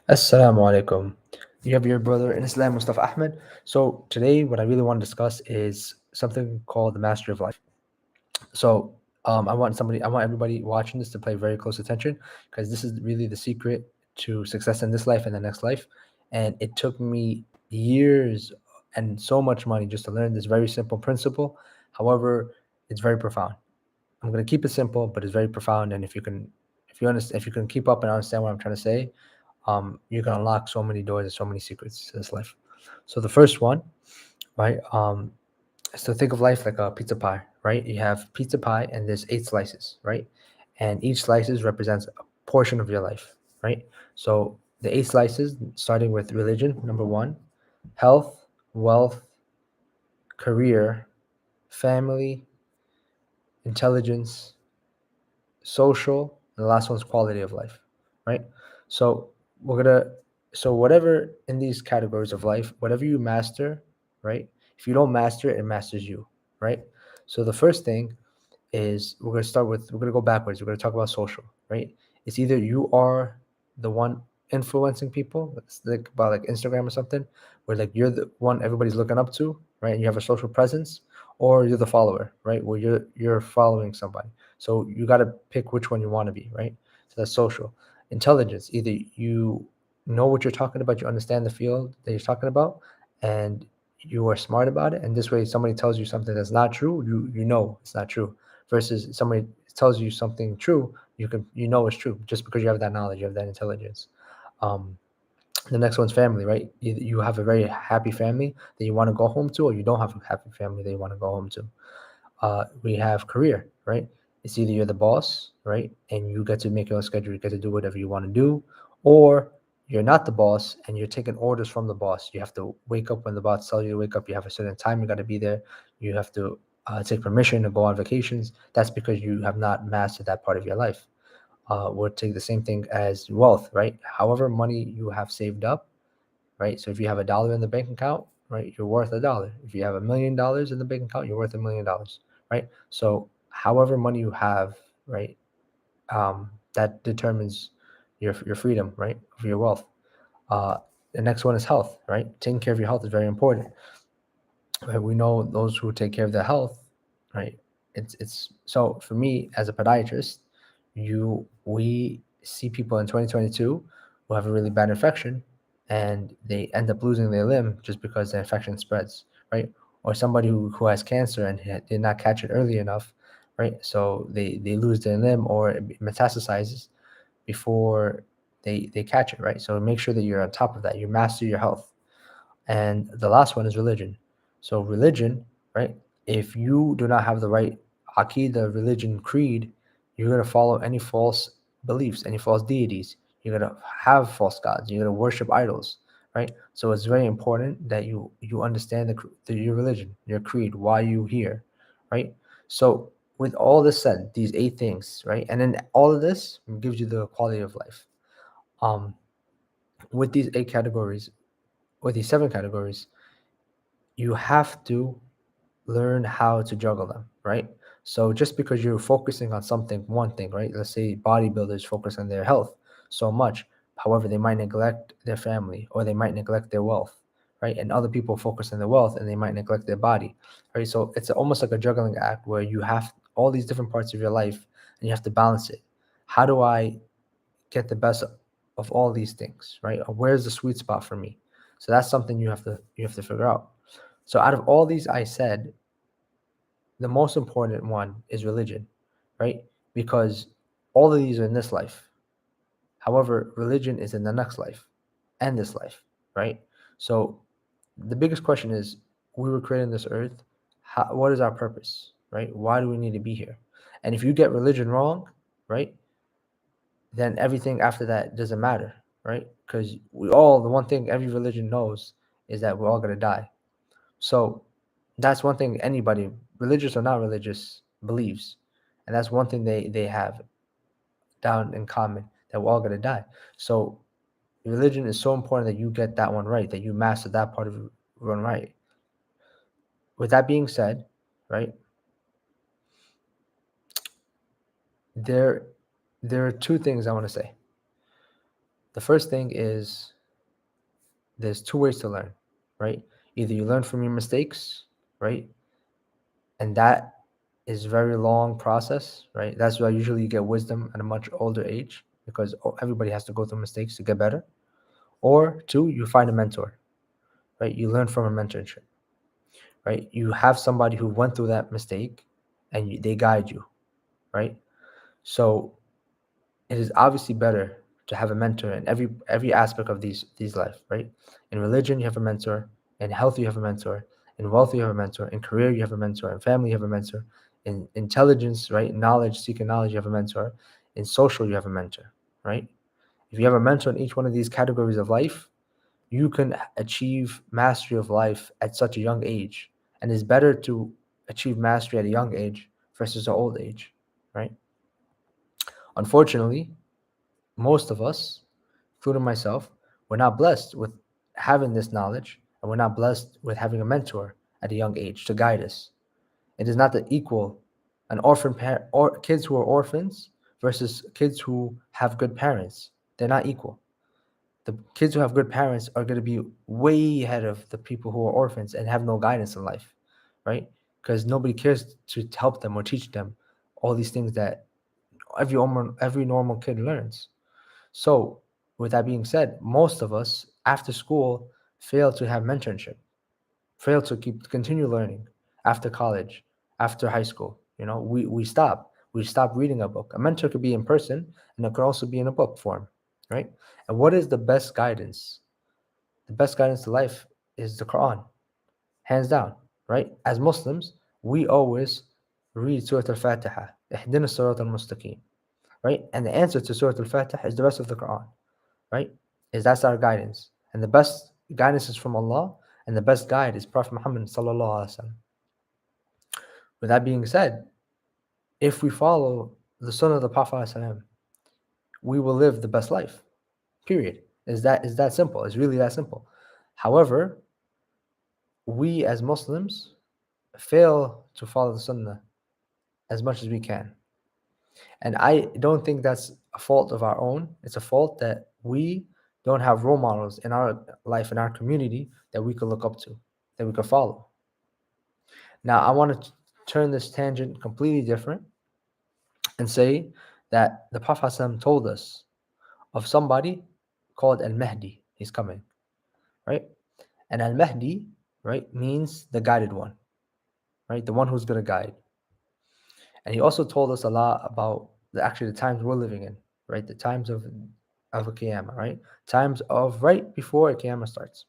Assalamu alaikum. You have your brother in Islam, Mustafa Ahmed. So today, what I really want to discuss is something called the mastery of life. So I want everybody watching this to pay very close attention because this is really the secret to success in this life and the next life. And it took me years and so much money just to learn this very simple principle. However, it's very profound. I'm gonna keep it simple, but it's very profound. And if you can keep up and understand what I'm trying to say, you can unlock so many doors and so many secrets to this life. So the first one, right? So think of life like a pizza pie, right? You have pizza pie and there's 8 slices, right? And each slices represents a portion of your life, right? So the 8 slices, starting with religion, number one, health, wealth, career, family, intelligence, social, and the last one's quality of life, right? So we're gonna so whatever in these categories of life, whatever you master, right? If you don't master it, it masters you, right? So the first thing is we're gonna go backwards. We're gonna talk about social, right? It's either you are the one influencing people, it's like about like Instagram or something, where like you're the one everybody's looking up to, right? And you have a social presence, or you're the follower, right? Where you're following somebody. So you gotta pick which one you want to be, right? So that's social. Intelligence, either you know what you're talking about, you understand the field that you're talking about, and you are smart about it. And this way somebody tells you something that's not true, you know it's not true versus somebody tells you something true, you know it's true just because you have that knowledge, you have that intelligence. Um, the next one's family, right? Either you have a very happy family that you want to go home to, or you don't have a happy family that you want to go home to. We have career, right? It's either you're the boss, right, and you get to make your own schedule, you get to do whatever you want to do, or you're not the boss and you're taking orders from the boss. You have to wake up when the boss tells you to wake up. You have a certain time you got to be there. You have to take permission to go on vacations. That's because you have not mastered that part of your life. We'll take the same thing as wealth, right? However money you have saved up, right? So if you have $1 in the bank account, right, you're worth $1. If you have $1 million in the bank account, you're worth $1 million, right? So however money you have, right, that determines your freedom, right, of your wealth. Uh, the next one is health, right? Taking care of your health is very important. Right? We know those who take care of their health, right? It's so for me as a podiatrist, you we see people in 2022 who have a really bad infection and they end up losing their limb just because the infection spreads, right? Or somebody who has cancer and did not catch it early enough, right? So they lose their limb or it metastasizes before they catch it, right? So make sure that you're on top of that. You master your health. And the last one is religion. So religion, right? If you do not have the right aqidah, religion, creed, you're gonna follow any false beliefs, any false deities. You're gonna have false gods. You're gonna worship idols, right? So it's very important that you understand your religion, your creed, why you here, right? So with all this said, these 8 things, right, and then all of this gives you the quality of life. Um, with these 8 categories, with these 7 categories, you have to learn how to juggle them, right? So just because you're focusing on something, one thing, right? Let's say bodybuilders focus on their health so much. However, they might neglect their family or they might neglect their wealth, right? And other people focus on their wealth and they might neglect their body, right? So it's almost like a juggling act where you have all these different parts of your life and you have to balance it. How do I get the best of all these things, right? Or where's the sweet spot for me? So that's something you have to figure out. So out of all these I said, the most important one is religion, right? Because all of these are in this life. However, religion is in the next life and this life, right? So the biggest question is we were created on this earth. What is our purpose, right? Why do we need to be here? And if you get religion wrong, right, then everything after that doesn't matter, right? Because the one thing every religion knows is that we're all going to die. So that's one thing anybody, religious or not religious, believes. And that's one thing they have down in common, that we're all going to die. So religion is so important that you get that one right, that you master that part of one right. With that being said, right, there there are 2 things I want to say. The first thing is there's two ways to learn, right? Either you learn from your mistakes, right? And that is very long process, right? That's why usually you get wisdom at a much older age because everybody has to go through mistakes to get better. Or two, you find a mentor, right? You learn from a mentorship, right? You have somebody who went through that mistake and they guide you, right? So it is obviously better to have a mentor in every aspect of these life, right? In religion, you have a mentor. In health, you have a mentor. In wealth, you have a mentor. In career, you have a mentor. In family, you have a mentor. In intelligence, right? Knowledge, seeking knowledge, you have a mentor. In social, you have a mentor, right? If you have a mentor in each one of these categories of life, you can achieve mastery of life at such a young age. And it's better to achieve mastery at a young age versus an old age, right? Unfortunately, most of us, including myself, we're not blessed with having this knowledge, and we're not blessed with having a mentor at a young age to guide us. It is not the equal an orphan parent or kids who are orphans versus kids who have good parents. They're not equal. The kids who have good parents are going to be way ahead of the people who are orphans and have no guidance in life, right? Because nobody cares to help them or teach them all these things that every normal kid learns. So, with that being said, most of us after school fail to have mentorship, fail to continue learning after college, after high school. We stop. We stop reading a book. A mentor could be in person, and it could also be in a book form, right? And what is the best guidance? The best guidance to life is the Quran, hands down, right? As Muslims, we always read Surah Al-Fatiha, Ihdina Surat al-Mustaqim, right? And the answer to Surah Al-Fatiha is the rest of the Quran, right? Is that's our guidance. And the best guidance is from Allah, and the best guide is Prophet Muhammad sallallahu alaihi wasallam. With that being said, if we follow the Sunnah of the Prophet sallallahu, we will live the best life. Period. Is that simple? It's really that simple. However, we as Muslims fail to follow the Sunnah as much as we can. And I don't think that's a fault of our own. It's a fault that we don't have role models in our life, in our community, that we could look up to, that we could follow. Now, I want to turn this tangent completely different and say that the Prophet ﷺ told us of somebody called Al Mahdi. He's coming, right? And Al Mahdi, right, means the guided one, right? The one who's going to guide. And he also told us a lot about the times we're living in, right? The times of a Qiyamah, right? Times of right before a Qiyamah starts.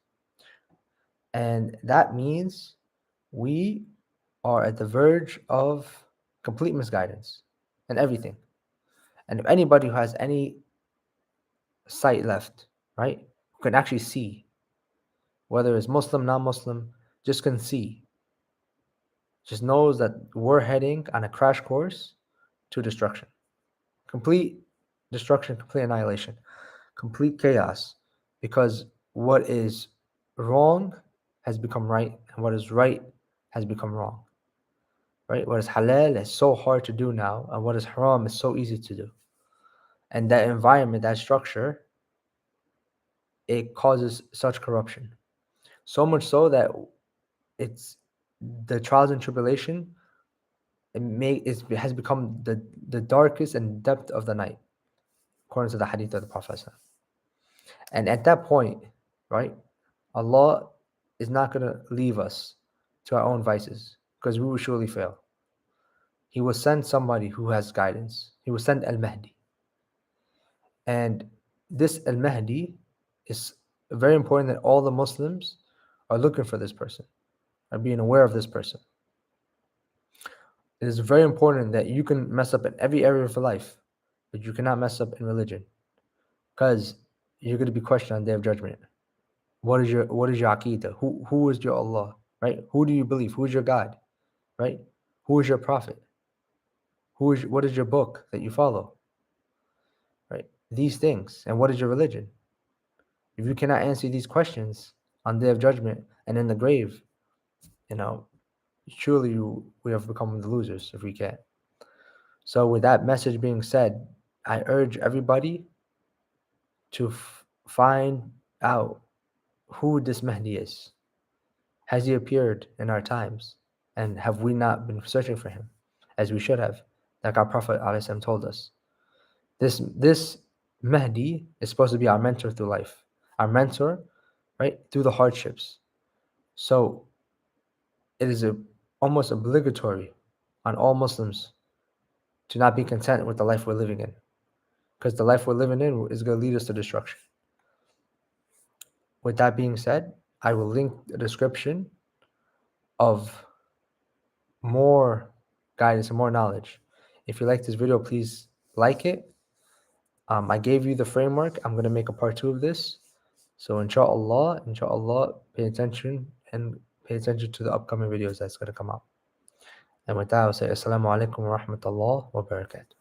And that means we are at the verge of complete misguidance and everything. And if anybody who has any sight left, right, who can actually see, whether it's Muslim, non-Muslim, just can see, just knows that we're heading on a crash course to destruction. Complete destruction, complete annihilation, complete chaos, because what is wrong has become right, and what is right has become wrong. Right? What is halal is so hard to do now, and what is haram is so easy to do. And that environment, that structure, it causes such corruption. So much so that it's the trials and tribulation, it has become the darkest and depth of the night, according to the hadith of the Prophet. And at that point, right, Allah is not going to leave us to our own vices, because we will surely fail. He will send somebody who has guidance. He will send Al Mahdi. And this Al Mahdi is very important that all the Muslims are looking for this person, are being aware of this person. It is very important that you can mess up in every area of your life, but you cannot mess up in religion, because you're going to be questioned on the Day of Judgment. What is your Aqidah? Who is your Allah? Right? Who do you believe? Who is your God? Right? Who is your prophet? What is your book that you follow? Right? These things. And what is your religion? If you cannot answer these questions on the Day of Judgment and in the grave, surely we have become the losers if we can't. So with that message being said, I urge everybody to find out who this Mahdi is. Has he appeared in our times? And have we not been searching for him as we should have? Like our Prophet ﷺ told us. This Mahdi is supposed to be our mentor through life. Our mentor, right? Through the hardships. So it is almost obligatory on all Muslims to not be content with the life we're living in. Because the life we're living in is going to lead us to destruction. With that being said, I will link the description of more guidance and more knowledge. If you like this video, please like it. I gave you the framework. I'm going to make a part 2 of this. So inshallah, pay attention to the upcoming videos that's going to come out. And with that, I'll say assalamu alaikum wa rahmatullah wa barakatuh.